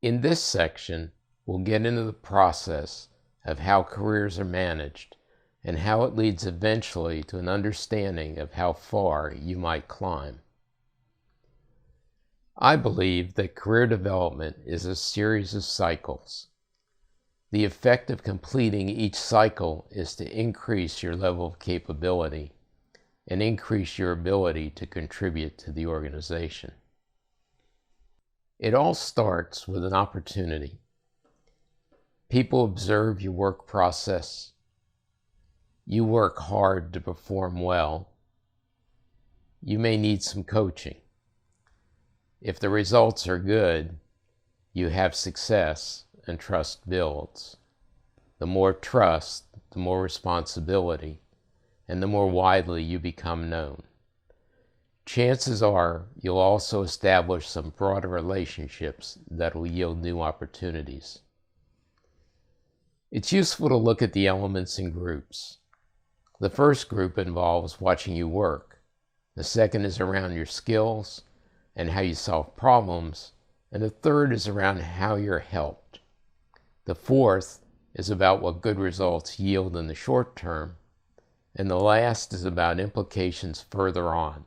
In this section, we'll get into the process of how careers are managed and how it leads eventually to an understanding of how far you might climb. I believe that career development is a series of cycles. The effect of completing each cycle is to increase your level of capability and increase your ability to contribute to the organization. It all starts with an opportunity. People observe your work process. You work hard to perform well. You may need some coaching. If the results are good, you have success and trust builds. The more trust, the more responsibility, and the more widely you become known. Chances are you'll also establish some broader relationships that will yield new opportunities. It's useful to look at the elements in groups. The first group involves watching you work. The second is around your skills and how you solve problems. And the third is around how you're helped. The fourth is about what good results yield in the short term. And the last is about implications further on.